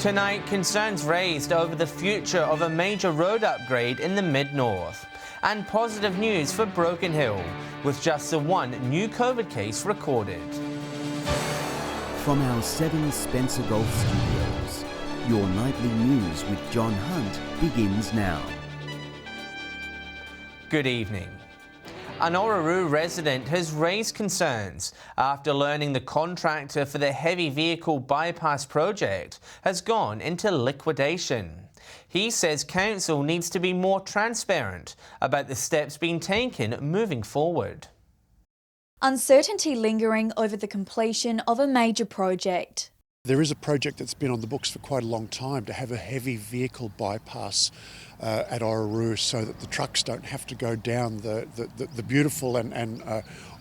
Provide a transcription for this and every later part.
Tonight, concerns raised over the future of a major road upgrade in the Mid-North. And positive news for Broken Hill, with just the one new COVID case recorded. From our 7 Spencer Golf Studios, your nightly news with John Hunt begins now. Good evening. An Orroroo resident has raised concerns after learning the contractor for the heavy vehicle bypass project has gone into liquidation. He says council needs to be more transparent about the steps being taken moving forward. Uncertainty lingering over the completion of a major project. There is a project that's been on the books for quite a long time to have a heavy vehicle bypass at Orroroo so that the trucks don't have to go down the beautiful and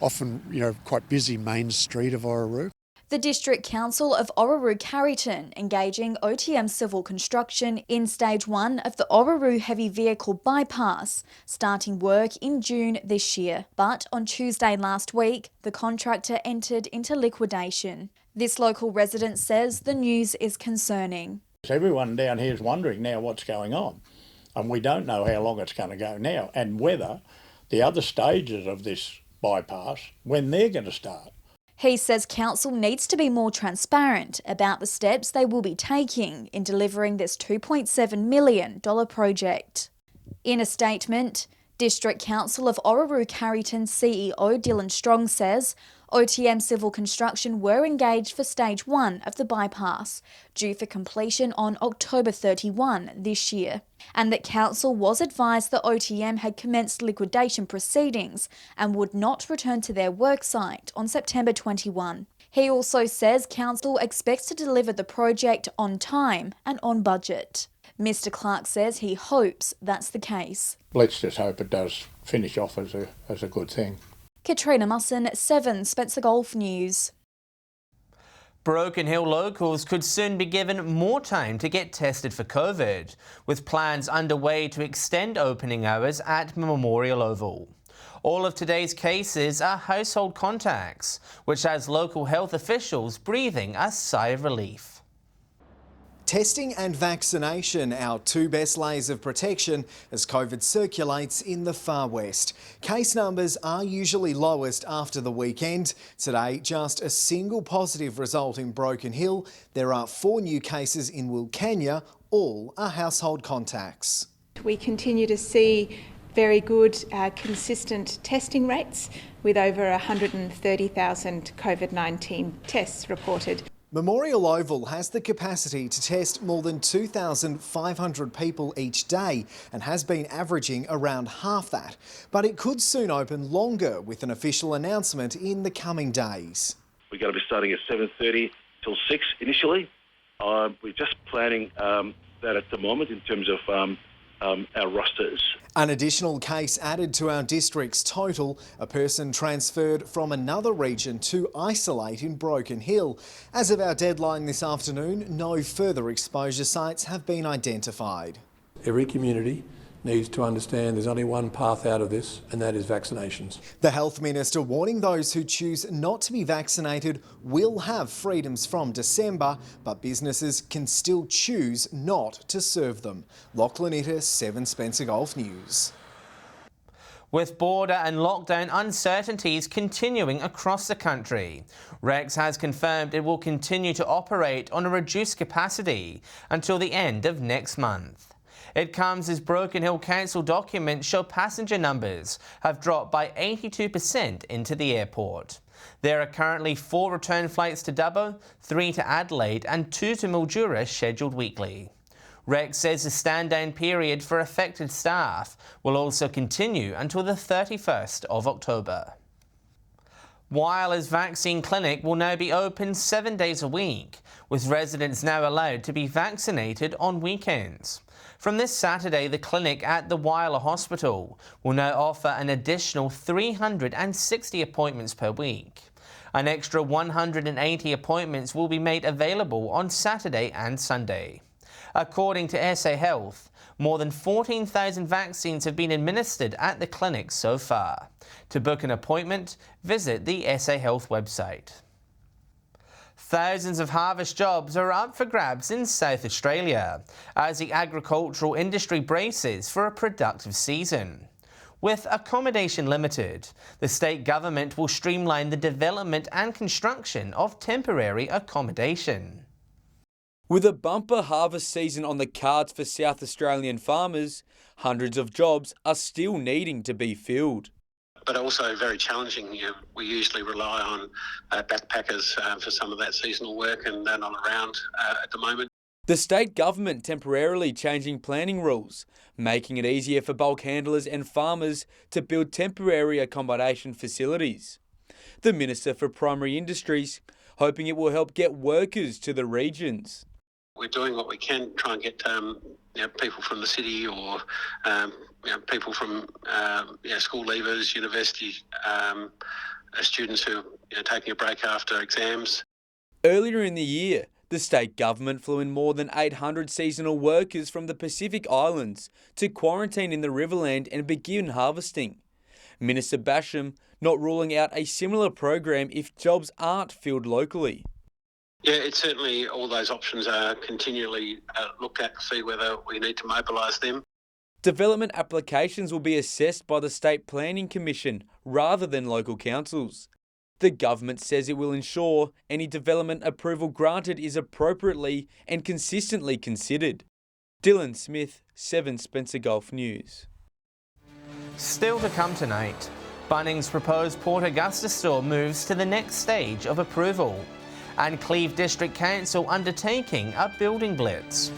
often quite busy main street of Orroroo. The District Council of Orroroo-Carrington engaging OTM Civil Construction in Stage 1 of the Orroroo Heavy Vehicle Bypass, starting work in June this year. But on Tuesday last week, the contractor entered into liquidation. This local resident says the news is concerning. Everyone down here is wondering now what's going on, and we don't know how long it's going to go now and whether the other stages of this bypass, when they're going to start. He says council needs to be more transparent about the steps they will be taking in delivering this $2.7 million project. In a statement, District Council of Orroroo-Carrington CEO Dylan Strong says OTM Civil Construction were engaged for Stage 1 of the bypass, due for completion on October 31 this year, and that Council was advised that OTM had commenced liquidation proceedings and would not return to their worksite on September 21. He also says Council expects to deliver the project on time and on budget. Mr Clark says he hopes that's the case. Let's just hope it does finish off as a good thing. Katrina Musson, 7 Spencer Golf News. Broken Hill locals could soon be given more time to get tested for COVID, with plans underway to extend opening hours at Memorial Oval. All of today's cases are household contacts, which has local health officials breathing a sigh of relief. Testing and vaccination, our 2 best layers of protection as COVID circulates in the far west. Case numbers are usually lowest after the weekend. Today, just a single positive result in Broken Hill. There are 4 new cases in Wilcannia, all are household contacts. We continue to see very good, consistent testing rates with over 130,000 COVID-19 tests reported. Memorial Oval has the capacity to test more than 2,500 people each day and has been averaging around half that. But it could soon open longer with an official announcement in the coming days. We're going to be starting at 7:30 till 6 initially. We're just planning that at the moment in terms of our rosters. An additional case added to our district's total, a person transferred from another region to isolate in Broken Hill. As of our deadline this afternoon, no further exposure sites have been identified. Every community needs to understand there's only one path out of this, and that is vaccinations. The Health Minister warning those who choose not to be vaccinated will have freedoms from December, but businesses can still choose not to serve them. Lachlan Itter, 7 Spencer Golf News. With border and lockdown uncertainties continuing across the country, Rex has confirmed it will continue to operate on a reduced capacity until the end of next month. It comes as Broken Hill Council documents show passenger numbers have dropped by 82% into the airport. There are currently 4 return flights to Dubbo, 3 to Adelaide and 2 to Mildura scheduled weekly. Rex says the stand-down period for affected staff will also continue until the 31st of October. Wyler's Vaccine Clinic will now be open 7 days a week, with residents now allowed to be vaccinated on weekends. From this Saturday, the clinic at the Wyler Hospital will now offer an additional 360 appointments per week. An extra 180 appointments will be made available on Saturday and Sunday. According to SA Health, more than 14,000 vaccines have been administered at the clinic so far. To book an appointment, visit the SA Health website. Thousands of harvest jobs are up for grabs in South Australia as the agricultural industry braces for a productive season. With accommodation limited, the state government will streamline the development and construction of temporary accommodation. With a bumper harvest season on the cards for South Australian farmers, hundreds of jobs are still needing to be filled. But also very challenging. We usually rely on backpackers for some of that seasonal work, and they're not around at the moment. The state government temporarily changing planning rules, making it easier for bulk handlers and farmers to build temporary accommodation facilities. The Minister for Primary Industries hoping it will help get workers to the regions. We're doing what we can, try and get people from the city or people from school leavers, university students who are taking a break after exams. Earlier in the year, the state government flew in more than 800 seasonal workers from the Pacific Islands to quarantine in the Riverland and begin harvesting. Minister Basham not ruling out a similar program if jobs aren't filled locally. Yeah, it's certainly all those options are continually looked at to see whether we need to mobilise them. Development applications will be assessed by the State Planning Commission rather than local councils. The government says it will ensure any development approval granted is appropriately and consistently considered. Dylan Smith, 7 Spencer Gulf News. Still to come tonight, Bunnings' proposed Port Augusta store moves to the next stage of approval, and Cleve District Council undertaking a building blitz.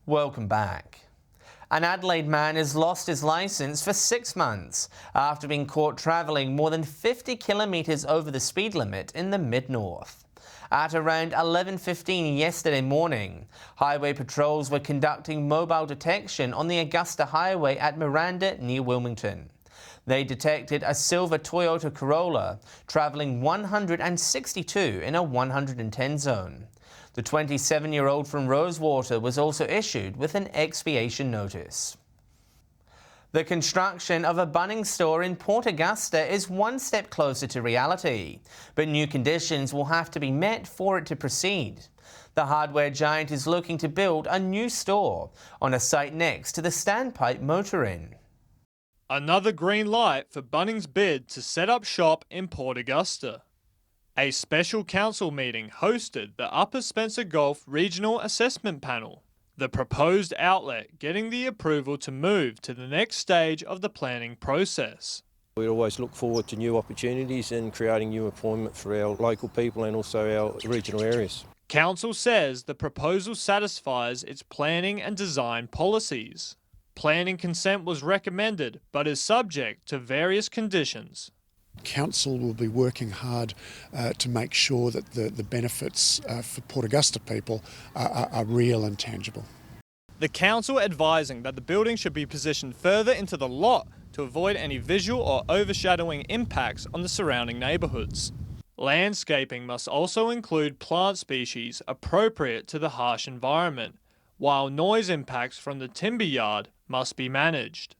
Welcome back. An Adelaide man has lost his licence for 6 months after being caught travelling more than 50 kilometres over the speed limit in the mid-north. At around 11:15 yesterday morning, highway patrols were conducting mobile detection on the Augusta Highway at Miranda near Wilmington. They detected a silver Toyota Corolla travelling 162 in a 110 zone. The 27-year-old from Rosewater was also issued with an expiation notice. The construction of a Bunnings store in Port Augusta is one step closer to reality, but new conditions will have to be met for it to proceed. The hardware giant is looking to build a new store on a site next to the Standpipe Motor Inn. Another green light for Bunnings' bid to set up shop in Port Augusta. A special council meeting hosted the Upper Spencer Gulf Regional Assessment Panel. The proposed outlet getting the approval to move to the next stage of the planning process. We always look forward to new opportunities and creating new employment for our local people and also our regional areas. Council says the proposal satisfies its planning and design policies. Planning consent was recommended but is subject to various conditions. Council will be working hard to make sure that the benefits for Port Augusta people are real and tangible. The council advising that the building should be positioned further into the lot to avoid any visual or overshadowing impacts on the surrounding neighbourhoods. Landscaping must also include plant species appropriate to the harsh environment, while noise impacts from the timber yard must be managed.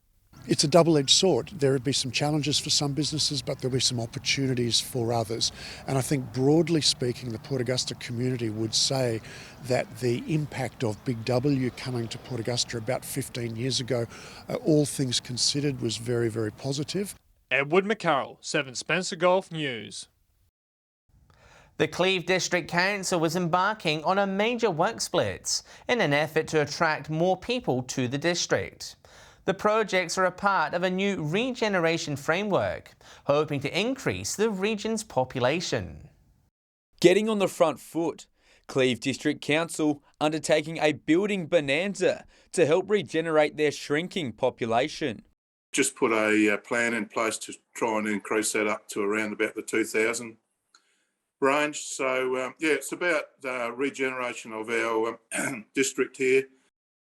It's a double-edged sword. There would be some challenges for some businesses, but there'll be some opportunities for others. And I think broadly speaking, the Port Augusta community would say that the impact of Big W coming to Port Augusta about 15 years ago, all things considered, was very, very positive. Edward McCarroll, 7 Spencer Gulf News. The Cleve District Council was embarking on a major work split in an effort to attract more people to the district. The projects are a part of a new regeneration framework, hoping to increase the region's population. Getting on the front foot, Cleve District Council undertaking a building bonanza to help regenerate their shrinking population. Just put a plan in place to try and increase that up to around about the 2,000 range. So, it's about regeneration of our district here.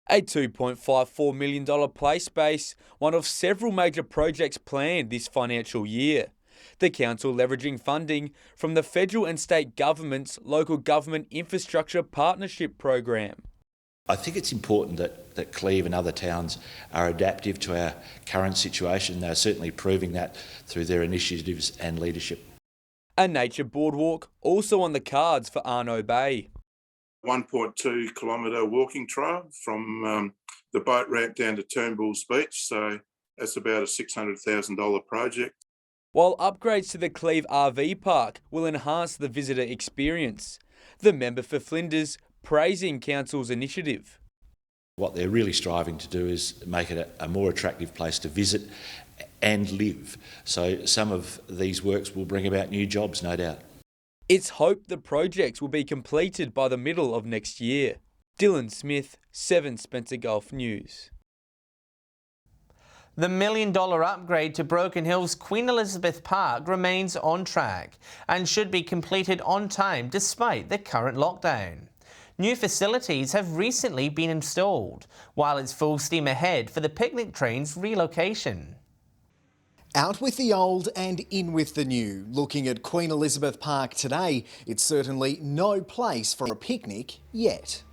A $2.54 million play space, one of several major projects planned this financial year. The council leveraging funding from the federal and state government's Local Government Infrastructure Partnership Program. I think it's important that Cleve and other towns are adaptive to our current situation. They're certainly proving that through their initiatives and leadership. A nature boardwalk also on the cards for Arno Bay. 1.2 kilometre walking trail from the boat ramp down to Turnbulls Beach, so that's about a $600,000 project. While upgrades to the Cleve RV Park will enhance the visitor experience, the member for Flinders praising Council's initiative. What they're really striving to do is make it a more attractive place to visit and live. So some of these works will bring about new jobs, no doubt. It's hoped the projects will be completed by the middle of next year. Dylan Smith, 7 Spencer Gulf News. The $1 million upgrade to Broken Hill's Queen Elizabeth Park remains on track and should be completed on time despite the current lockdown. New facilities have recently been installed, while it's full steam ahead for the picnic train's relocation. Out with the old and in with the new. Looking at Queen Elizabeth Park today, it's certainly no place for a picnic yet.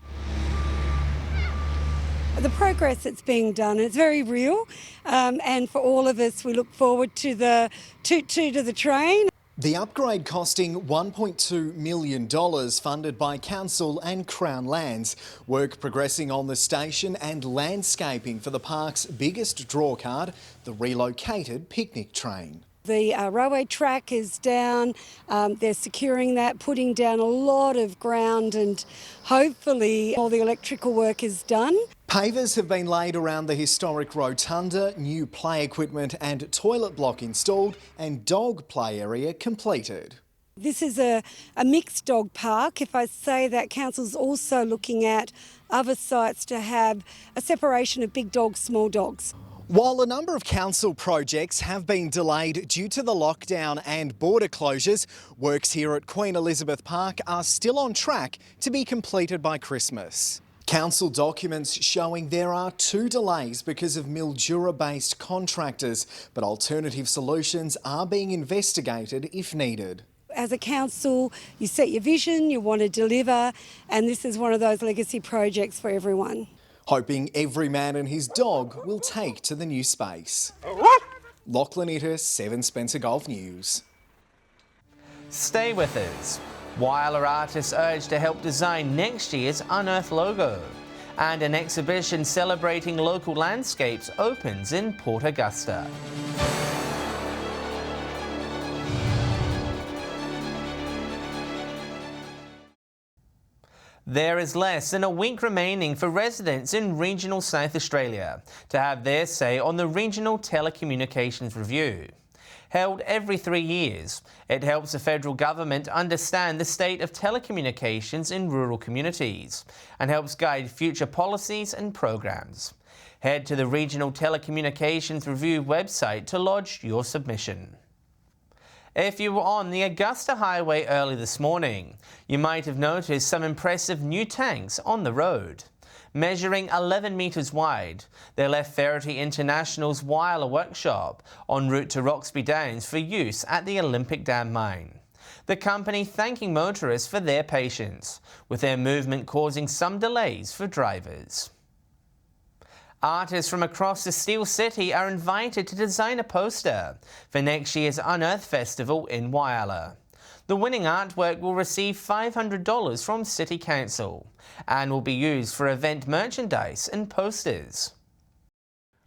The progress that's being done is very real, and for all of us, we look forward to the toot-toot of the train. The upgrade costing $1.2 million, funded by Council and Crown Lands. Work progressing on the station and landscaping for the park's biggest drawcard, the relocated picnic train. The railway track is down, they're securing that, putting down a lot of ground, and hopefully all the electrical work is done. Pavers have been laid around the historic rotunda, new play equipment and toilet block installed, and dog play area completed. This is a mixed dog park. If I say that, Council's also looking at other sites to have a separation of big dogs, small dogs. While a number of council projects have been delayed due to the lockdown and border closures, works here at Queen Elizabeth Park are still on track to be completed by Christmas. Council documents showing there are 2 delays because of Mildura-based contractors, but alternative solutions are being investigated if needed. As a council, you set your vision, you want to deliver, and this is one of those legacy projects for everyone. Hoping every man and his dog will take to the new space. Lachlan Itter, 7 Spencer Gulf News. Stay with us. Whyalla artists urged to help design next year's Unearth logo. And an exhibition celebrating local landscapes opens in Port Augusta. There is less than a week remaining for residents in regional South Australia to have their say on the Regional Telecommunications Review. Held every 3 years, it helps the federal government understand the state of telecommunications in rural communities and helps guide future policies and programs. Head to the Regional Telecommunications Review website to lodge your submission. If you were on the Augusta Highway early this morning, you might have noticed some impressive new tanks on the road. Measuring 11 metres wide, they left Ferrity International's Whyalla workshop en route to Roxby Downs for use at the Olympic Dam mine. The company thanking motorists for their patience, with their movement causing some delays for drivers. Artists from across the Steel City are invited to design a poster for next year's Unearth Festival in Whyalla. The winning artwork will receive $500 from City Council and will be used for event merchandise and posters.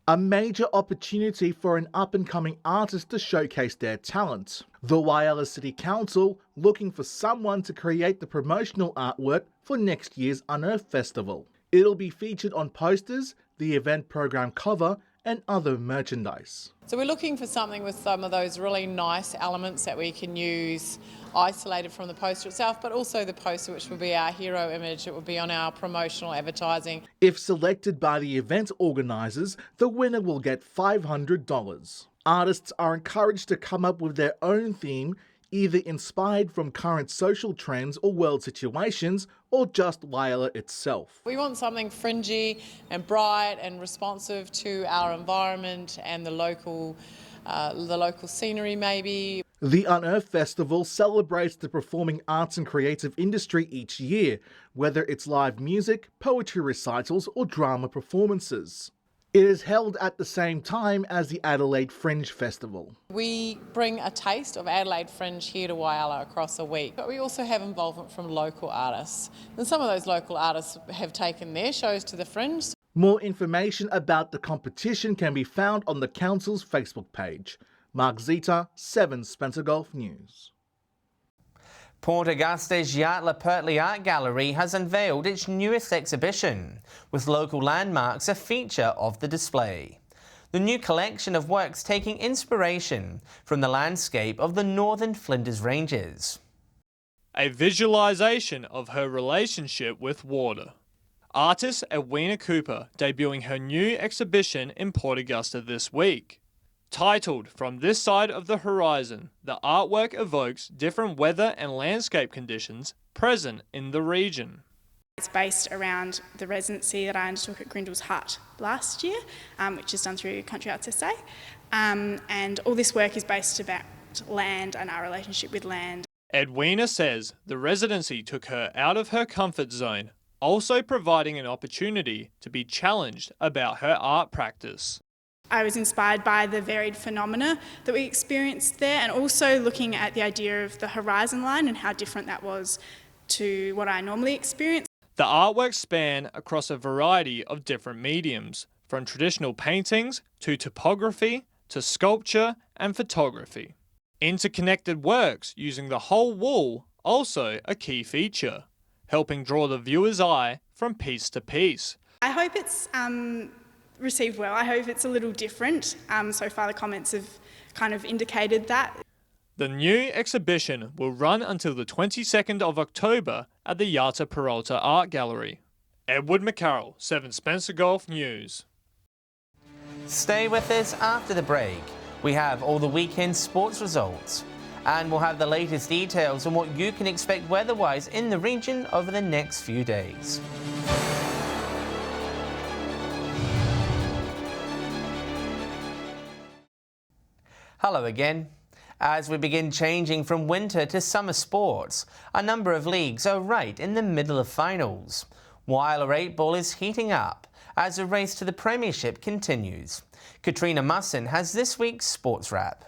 A major opportunity for an up-and-coming artist to showcase their talent. The Whyalla City Council looking for someone to create the promotional artwork for next year's Unearth Festival. It'll be featured on posters, the event program cover and other merchandise. So we're looking for something with some of those really nice elements that we can use isolated from the poster itself, but also the poster, which will be our hero image. It will be on our promotional advertising. If selected by the event organisers, the winner will get $500. Artists are encouraged to come up with their own theme, either inspired from current social trends or world situations, or just Whyalla itself. We want something fringy and bright and responsive to our environment and the local the local scenery maybe. The Unearth Festival celebrates the performing arts and creative industry each year, whether it's live music, poetry recitals or drama performances. It is held at the same time as the Adelaide Fringe Festival. We bring a taste of Adelaide Fringe here to Whyalla across a week, but we also have involvement from local artists. And some of those local artists have taken their shows to the Fringe. More information about the competition can be found on the Council's Facebook page. Mark Zita, 7 Spencer Gulf News. Port Augusta's Yatala Pertley Art Gallery has unveiled its newest exhibition, with local landmarks a feature of the display. The new collection of works taking inspiration from the landscape of the northern Flinders Ranges. A visualisation of her relationship with water. Artist Edwina Cooper debuting her new exhibition in Port Augusta this week. Titled From This Side of the Horizon, the artwork evokes different weather and landscape conditions present in the region. It's based around the residency that I undertook at Grindle's Hut last year, which is done through Country Arts SA. And all this work is based about land and our relationship with land. Edwina says the residency took her out of her comfort zone, also providing an opportunity to be challenged about her art practice. I was inspired by the varied phenomena that we experienced there, and also looking at the idea of the horizon line and how different that was to what I normally experience. The artworks span across a variety of different mediums, from traditional paintings to topography to sculpture and photography. Interconnected works using the whole wall also a key feature, helping draw the viewer's eye from piece to piece. I hope it's received well. I hope it's a little different. So far the comments have kind of indicated that. The new exhibition will run until the 22nd of October at the Yata Peralta Art Gallery. Edward McCarroll, 7 Spencer Gulf News. Stay with us after the break. We have all the weekend sports results, and we'll have the latest details on what you can expect weather-wise in the region over the next few days. Hello again. As we begin changing from winter to summer sports, a number of leagues are right in the middle of finals. Whyalla 8 Ball is heating up as the race to the Premiership continues. Katrina Musson has this week's sports wrap.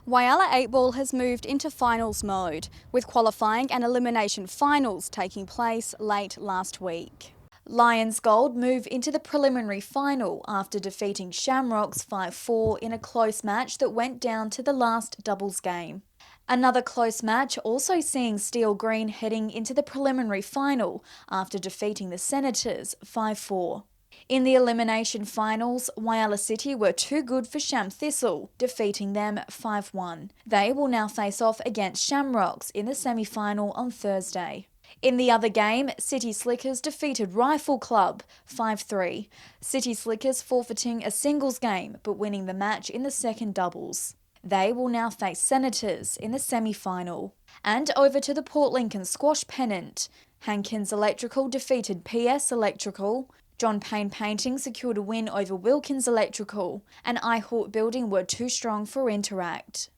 Whyalla 8 Ball has moved into finals mode, with qualifying and elimination finals taking place late last week. Lions Gold move into the preliminary final after defeating Shamrocks 5-4 in a close match that went down to the last doubles game. Another close match also seeing Steel Green heading into the preliminary final after defeating the Senators 5-4. In the elimination finals, Whyalla City were too good for Sham Thistle, defeating them 5-1. They will now face off against Shamrocks in the semi-final on Thursday. In the other game, City Slickers defeated Rifle Club 5-3. City Slickers forfeiting a singles game but winning the match in the second doubles. They will now face Senators in the semi-final. And over to the Port Lincoln squash pennant. Hankins Electrical defeated PS Electrical. John Payne Painting secured a win over Wilkins Electrical. And iHawk Building were too strong for Interact.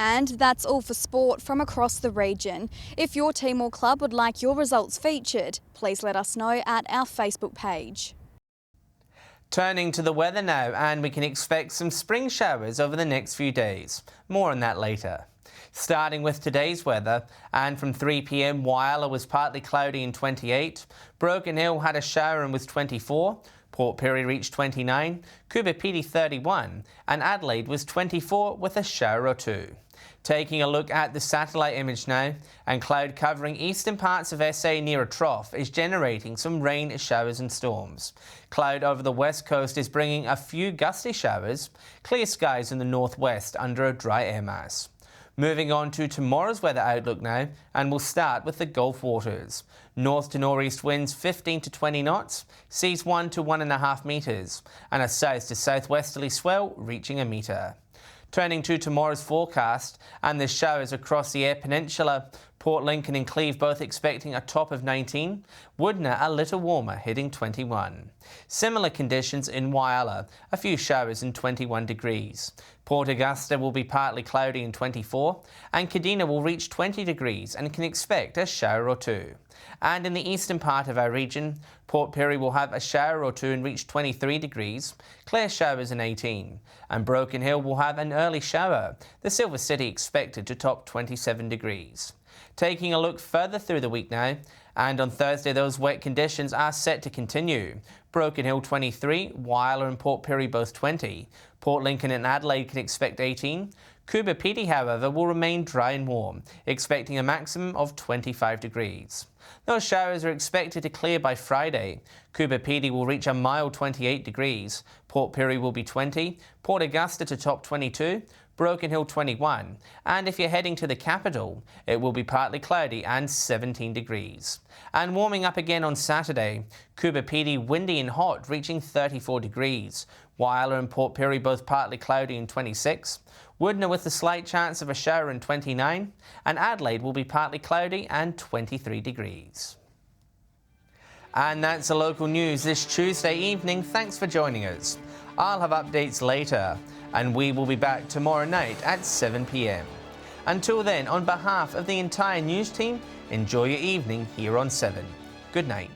And that's all for sport from across the region. If your team or club would like your results featured, please let us know at our Facebook page. Turning to the weather now, and we can expect some spring showers over the next few days. More on that later. Starting with today's weather, and from 3 p.m, Whyalla was partly cloudy and 28. Broken Hill had a shower and was 24. Port Pirie reached 29, Coober Pedy 31, and Adelaide was 24 with a shower or two. Taking a look at the satellite image now, and cloud covering eastern parts of SA near a trough is generating some rain, showers and storms. Cloud over the west coast is bringing a few gusty showers, clear skies in the northwest under a dry air mass. Moving on to tomorrow's weather outlook now, and we'll start with the Gulf waters. North to northeast winds 15 to 20 knots, seas 1 to 1.5 metres, and a south to southwesterly swell reaching a metre. Turning to tomorrow's forecast, and the showers across the Eyre Peninsula, Port Lincoln and Cleve both expecting a top of 19. Woodner a little warmer, hitting 21. Similar conditions in Whyalla, a few showers and 21 degrees. Port Augusta will be partly cloudy and 24, and Kadina will reach 20 degrees and can expect a shower or two. And in the eastern part of our region, Port Pirie will have a shower or two and reach 23 degrees, clear showers and 18. And Broken Hill will have an early shower, the Silver City expected to top 27 degrees. Taking a look further through the week now, and on Thursday those wet conditions are set to continue. Broken Hill 23, Whyalla and Port Pirie both 20. Port Lincoln and Adelaide can expect 18. Coober Pedy, however, will remain dry and warm, expecting a maximum of 25 degrees. Those showers are expected to clear by Friday. Coober Pedy will reach a mild 28 degrees. Port Pirie will be 20. Port Augusta to top 22. Broken Hill 21, and if you're heading to the capital, it will be partly cloudy and 17 degrees. And warming up again on Saturday, Coober Pedy windy and hot, reaching 34 degrees. Whyalla and Port Pirie both partly cloudy and 26. Woodner with a slight chance of a shower and 29, and Adelaide will be partly cloudy and 23 degrees. And that's the local news this Tuesday evening. Thanks for joining us. I'll have updates later, and we will be back tomorrow night at 7 p.m. Until then, on behalf of the entire news team, enjoy your evening here on 7. Good night.